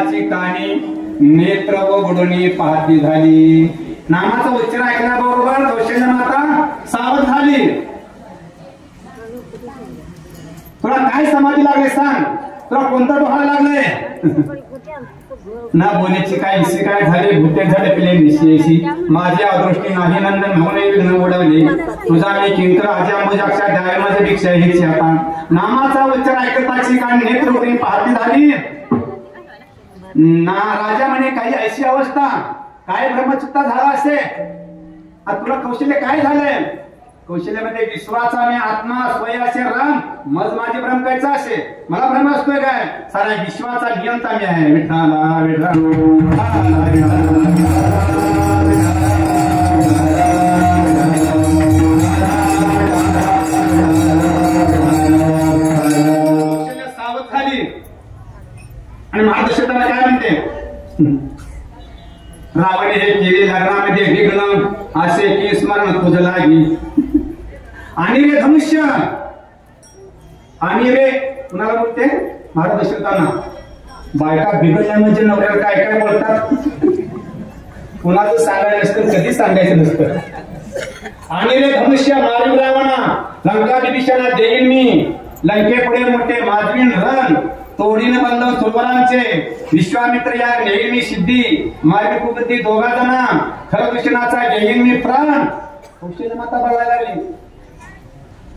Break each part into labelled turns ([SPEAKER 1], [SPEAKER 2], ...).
[SPEAKER 1] ऐकताची काणी नेत्र व बुडणी पाहती झाली. नामाचा उच्चार ऐकल्याबरोबर कौशल्य माता सावध झाली. तुला काय समाधी लागले सांग, तुला कोणता डोहा लागले? ना बोलायची काय इसी काय झाले, भूते झडपले निशियशी, माझी अदृष्टी नाही नंदन होणे विघ्न उडवले, तुझा मी किंकर आजी अंबुजाक्षा द्यावे माझी भिक्षा हीच आता. नामाचा उच्चार ऐकताची काणी नेत्र बुडणी पाहती झाली. ना राजा म्हणे काही अशी अवस्था, काय ब्रह्मचित्ता झाला असे. तुला कौशल्य काय झालंय? कौशल्यामध्ये विश्वाचा मी आत्मा स्वय असे राम, मज माझे भ्रम कायचा असे. मला भ्रम असतोय काय? सारा विश्वाचा नियंता मी आहे. विठाला कौशल्य सावध झाली आणि महादशरथाला काय म्हणते? रावणे हे केले लग्नामध्ये विघ्न असे की स्मरण तुझ लागी. आणि रे धनुष्य, आणि रे कुणाला बोलते? महाराज दशरथांना. बायका बिघडल्या म्हणजे नवऱ्याला काय काय बोलतात, कुणाचं सांगायचं नसतं, कधी सांगायचं नसतं. आणि रे धनुष्य मारील रावणा, लंका विभीषणा देईन मी, लंकेपुढे मोठे माजवीन रण, तोडीन बंद सुरवरांचे, विश्वामित्र या नेईन मी सिद्धी, मार्ग कुपती दोघा जना, खरदूषणाचा घेईन मी प्राण. कौशल्य माता बघायला लागली.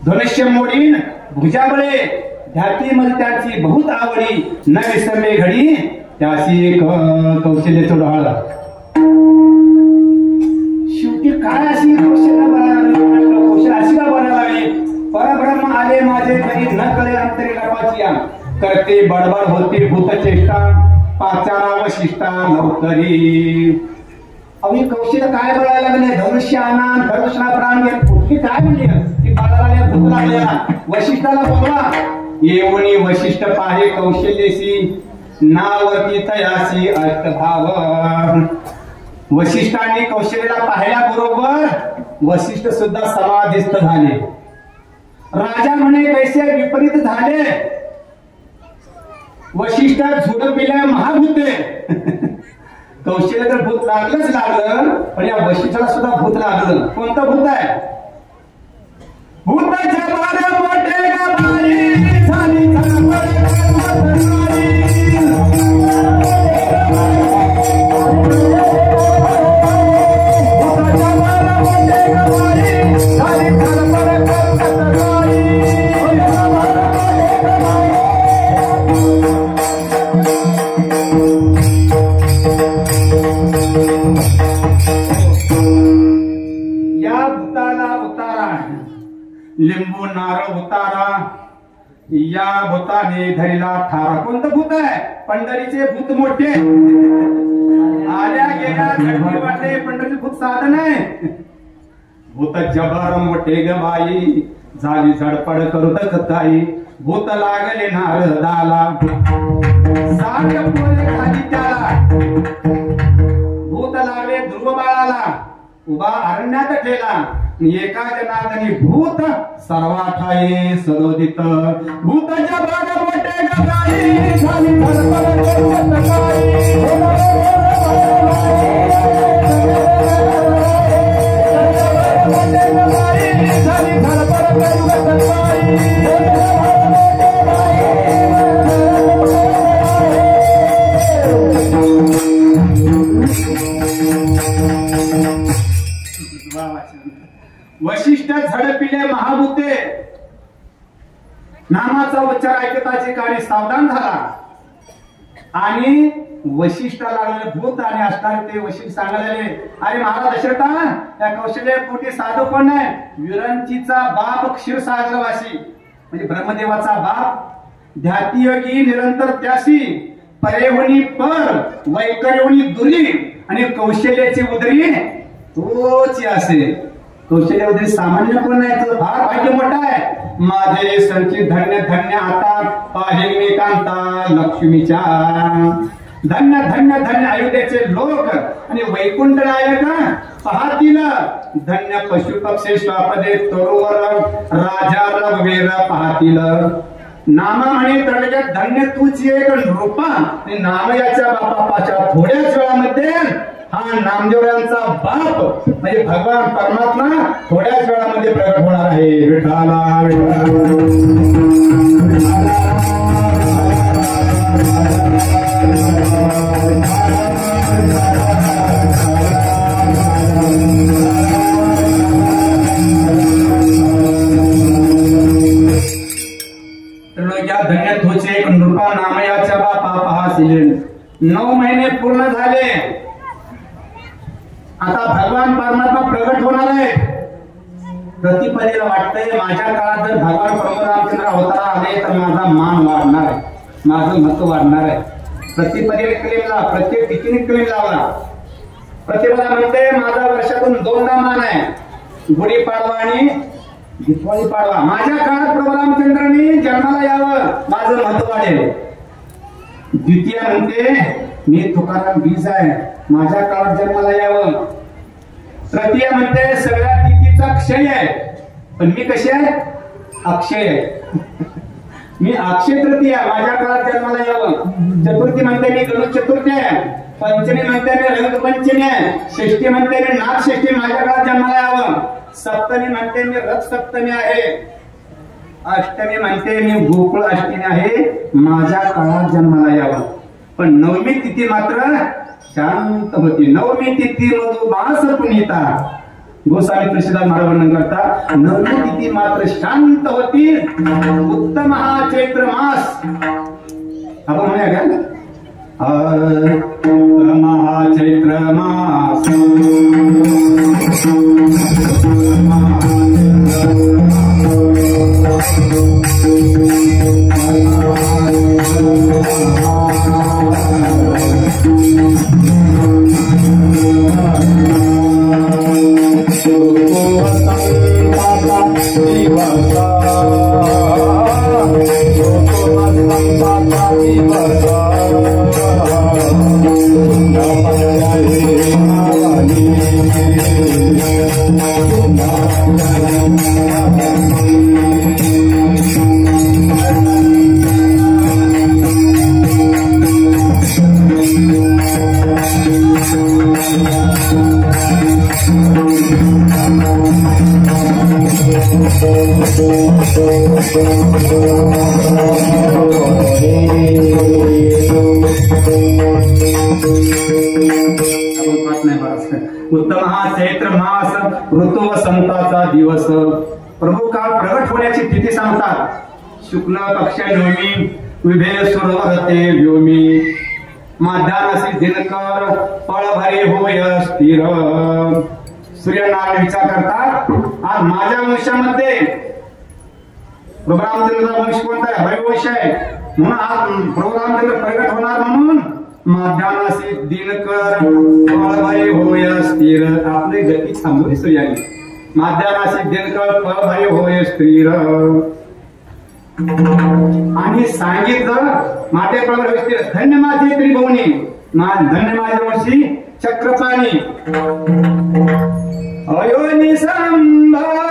[SPEAKER 1] धनुष्य मोडीन भुजाबळे, ध्याती मज त्याची बहुत आवडी, न विसरले घडी त्याशी कौशल्य चोढाळा. शेवटी काय अशी कौशल्य बनायला, कौशल्य अशी का बनायला लागली? परब्रह्म आले माझे घरी, न कळे अंतरी लपाची करते बडबड होते भूत चेष्टा, पाचारा वशिष्ठा लवकरी. अवघी कौशल्य काय बघायला लागले? धनुष्य आनंद खरदूषणा प्राण घे काय म्हणजे ती बाळाला भूत लागलेला. वशिष्ठाला बोलवा, येवणी वशिष्ठ पाहे कौशल्यशी, नावती तयासी अष्टभाव. वशिष्ठांनी कौशल्याला पाहिल्याबरोबर वशिष्ठ सुद्धा समाधिस्थ झाले. राजा म्हणे कैसे विपरीत झाले. वशिष्ठ झुडपिल्या महाभूते. कौशल्य तर भूत लागलंच लागलं, पण या वशिष्ठाला सुद्धा भूत लागलं. कोणतं भूत आहे? भूताच्या बारा मोठे गाभारी झाली लिंबू नारळ उतारा, या भूताने धैला थारा. कोणतं भूत आहे? पंढरीचे भूत मोठे. आल्या गेल्या झटके वाटे, पंढरीचे भूत साधन आहे. भूत जबर मोठे ग बाई, झाली झडपड करूत काही, भूत लागले नारदाला, साठ पोरे खाली त्याला, भूत लागले ध्रुव बाळाला, उभा अरण्यात ठेला, एका जनार्दनी भूत सर्वाठाये सरोदित, भूत जबर मोठे गबाई, झाली धडपड करूत काही, झाली धडपड करूत काही. वशिष्ठ झडपिले महाभूते. नामाचा उच्चार ऐकताची काळी सावधान झाला आणि वशिष्ठा लागले भूत आणि असणारे ते वशिष्ठ सांगायला लागले, अरे महाराज दशरथा, त्या कौशल्य पोटी साधू कोण आहे? विरंचीचा बाप क्षीरसागरवासी, म्हणजे ब्रह्मदेवाचा बाप, ध्यातीयोगी निरंतर त्यासी, परेवणी पर, वैकर्योनी दुरी, आणि कौशल्याची उदरी तोच असे. कौशल्य उदरी सामान्य कोण नाही, तर फार भाग्य मोठा आहे. माझे संचित धन्य धन्य आता पाहिल मी कांता लक्ष्मीच्या, धन्य धन्य धन्य अयोध्येचे लोक आणि वैकुंठ नायक पाहतील, धन्य पशु पक्षी श्वापदे तरुवर राजा रघुवीर पाहतील. नाम म्हणे तळ्यात धन्य तूच एक नृपा. नाम याच्या बापाच्या थोड्याच वेळामध्ये हा नामदेवरायांचा बाप म्हणजे भगवान परमात्मा थोड्याच वेळामध्ये प्रगट होणार आहे. विठ्ठला धन्य तोचे एक नृपा नामयाच्या बापा पाहासिले. 9 महिने पूर्ण झाले. आता भगवान परमात्मा प्रगट होणार आहे. प्रतिपदेला वाटतंय माझ्या काळात जर भगवान परमरामचंद्र अवतार आले तर माझा मान वाढणार आहे, माझं महत्व वाढणार आहे. प्रतिपदेने क्लेम लावला, प्रत्येक तिथीने क्लेम लावला. प्रतिपदा म्हणते माझा वर्षातून 2दा मान आहे, गुढीपाडवा आणि दिवाळी पाडवा. माझ्या काळात प्रभू रामचंद्रांनी जन्माला यावं, माझं महत्व वाढेल. द्वितीय म्हणते मी तुकाराम बीज आहे, माझ्या काळात जन्माला यावं. तृतीय म्हणते सगळ्या तिथीचा क्षय आहे, पण मी कशी आहे? अक्षय आहे. मी अक्षय तृतीय माझ्या काळात जन्माला यावं. चतुर्थी म्हणते मी गणेश चतुर्थी आहे. पंचमी म्हणते मी रंगपंचमी आहे. षष्ठी म्हणते मी नागषष्ठी माझ्या काळात जन्माला यावं. सप्तमी म्हणते मी रथ सप्तमी आहे. अष्टमी म्हणते मी गोकुळ अष्टमी आहे, माझ्या काळात जन्माला यावं. पण 9वी तिथी मात्र शांत होती. 9वी तिथी मधुमास पुनीता गोस्वामी तुळशीदास महाराज वर्णन करतात. 9वी तिथी मात्र शांत होती. उत्तम हा चैत्र मास. आपण म्हणूया का उत्तम हा चैत्र मास. उत्तम हा चैत्र मास ऋतू वसंताचा दिवस. प्रभू काळ प्रगट होण्याची तिथी सांगतात. शुक्ल पक्ष नवमी विभे सुरवरते व्योमी. माध्यानासी दिनकर पळभरे होय स्थिर. सूर्यनारायण विचार करतात आज माझ्या वंशामध्ये प्रभू रामचंद्र वंश कोणता आहे? हरिवंश आहे. म्हणून आज प्रभू रामचंद्र प्रगट होणार. म्हणून माध्यानासी दिनकर पळभरे होय स्थिर. आपली गती थांबवली सूर्याने. माध्यानासी दिनकर पळभरे होय स्थिर. आणि सांगितलं माते पळभरे स्थिर. धन्य माझे त्रिभुवनी, धन्य माझे वर्षी चक्रपाणी. अयोनी संभावा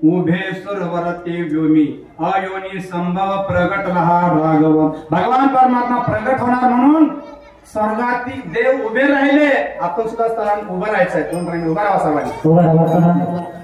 [SPEAKER 1] उभे सुरवरते व्योमी अयोनी संभव प्रगट रहा राघव. भगवान परमात्मा प्रगट होणार म्हणून स्वर्गातील देव उभे राहिले. आपण सुद्धा स्थळात उभं राहायचंय. कोण राहिले उभा राहा.